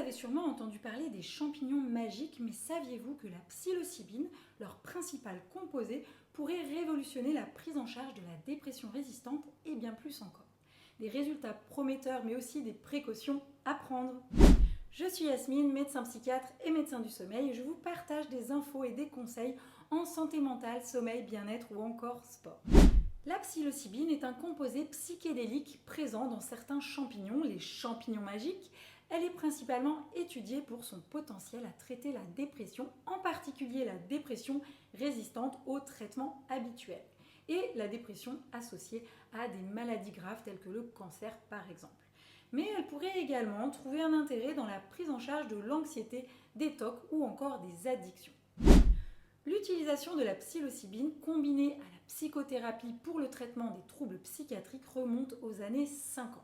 avez sûrement entendu parler des champignons magiques, mais saviez-vous que la psilocybine, leur principal composé, pourrait révolutionner la prise en charge de la dépression résistante et bien plus encore? Des résultats prometteurs, mais aussi des précautions à prendre. Je suis Yasmine, médecin psychiatre et médecin du sommeil, et je vous partage des infos et des conseils en santé mentale, sommeil, bien-être ou encore sport. La psilocybine est un composé psychédélique présent dans certains champignons, les champignons magiques. Elle est principalement étudiée pour son potentiel à traiter la dépression, en particulier la dépression résistante aux traitements habituels et la dépression associée à des maladies graves telles que le cancer par exemple. Mais elle pourrait également trouver un intérêt dans la prise en charge de l'anxiété, des TOC ou encore des addictions. L'utilisation de la psilocybine combinée à la psychothérapie pour le traitement des troubles psychiatriques remonte aux années 50.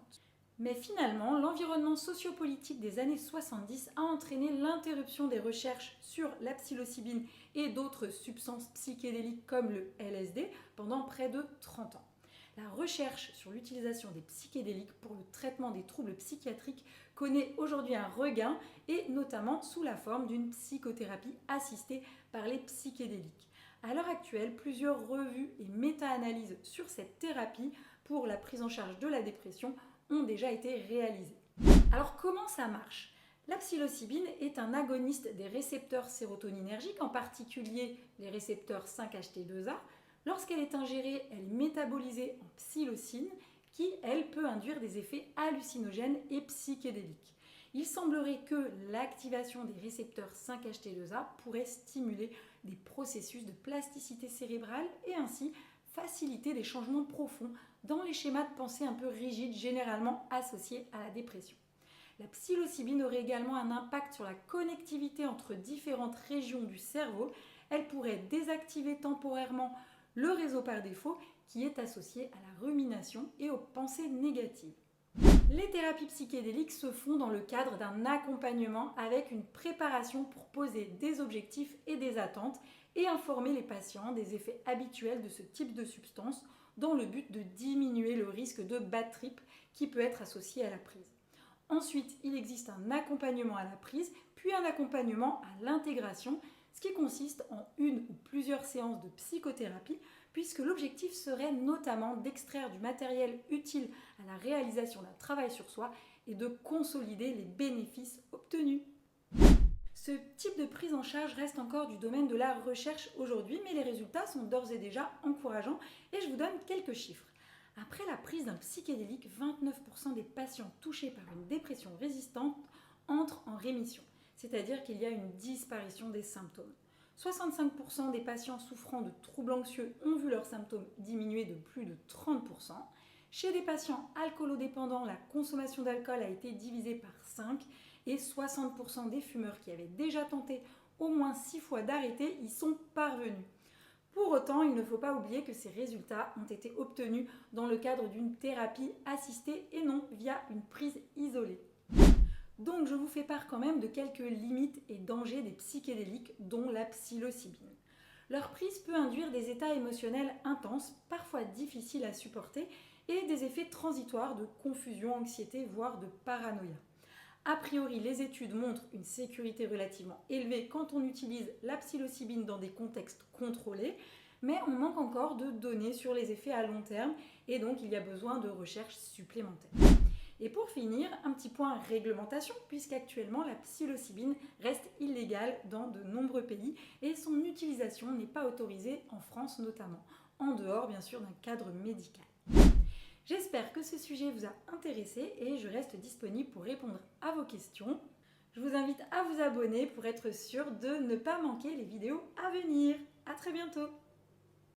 Mais finalement, l'environnement sociopolitique des années 70 a entraîné l'interruption des recherches sur la psilocybine et d'autres substances psychédéliques comme le LSD pendant près de 30 ans. La recherche sur l'utilisation des psychédéliques pour le traitement des troubles psychiatriques connaît aujourd'hui un regain et notamment sous la forme d'une psychothérapie assistée par les psychédéliques. À l'heure actuelle, plusieurs revues et méta-analyses sur cette thérapie pour la prise en charge de la dépression ont déjà été réalisées. Alors comment ça marche ? La psilocybine est un agoniste des récepteurs sérotoninergiques, en particulier les récepteurs 5-HT2A. Lorsqu'elle est ingérée, elle est métabolisée en psilocine qui, elle, peut induire des effets hallucinogènes et psychédéliques. Il semblerait que l'activation des récepteurs 5-HT2A pourrait stimuler des processus de plasticité cérébrale et ainsi faciliter des changements profonds dans les schémas de pensée un peu rigides généralement associés à la dépression. La psilocybine aurait également un impact sur la connectivité entre différentes régions du cerveau. Elle pourrait désactiver temporairement le réseau par défaut qui est associé à la rumination et aux pensées négatives. Les thérapies psychédéliques se font dans le cadre d'un accompagnement avec une préparation pour poser des objectifs et des attentes et informer les patients des effets habituels de ce type de substance dans le but de diminuer le risque de bad trip qui peut être associé à la prise. Ensuite, il existe un accompagnement à la prise, puis un accompagnement à l'intégration, ce qui consiste en une ou plusieurs séances de psychothérapie, puisque l'objectif serait notamment d'extraire du matériel utile à la réalisation d'un travail sur soi et de consolider les bénéfices obtenus. Ce type de prise en charge reste encore du domaine de la recherche aujourd'hui, mais les résultats sont d'ores et déjà encourageants et je vous donne quelques chiffres. Après la prise d'un psychédélique, 29% des patients touchés par une dépression résistante entrent en rémission, c'est-à-dire qu'il y a une disparition des symptômes. 65% des patients souffrant de troubles anxieux ont vu leurs symptômes diminuer de plus de 30%. Chez des patients alcoolodépendants, la consommation d'alcool a été divisée par 5 et 60% des fumeurs qui avaient déjà tenté au moins 6 fois d'arrêter y sont parvenus. Pour autant, il ne faut pas oublier que ces résultats ont été obtenus dans le cadre d'une thérapie assistée et non via une prise isolée. Donc je vous fais part quand même de quelques limites et dangers des psychédéliques, dont la psilocybine. Leur prise peut induire des états émotionnels intenses, parfois difficiles à supporter, et des effets transitoires de confusion, anxiété, voire de paranoïa. A priori, les études montrent une sécurité relativement élevée quand on utilise la psilocybine dans des contextes contrôlés, mais on manque encore de données sur les effets à long terme et donc il y a besoin de recherches supplémentaires. Et pour finir, un petit point réglementation, puisqu'actuellement la psilocybine reste illégale dans de nombreux pays et son utilisation n'est pas autorisée en France notamment, en dehors bien sûr d'un cadre médical. J'espère que ce sujet vous a intéressé et je reste disponible pour répondre à vos questions. Je vous invite à vous abonner pour être sûr de ne pas manquer les vidéos à venir. À très bientôt!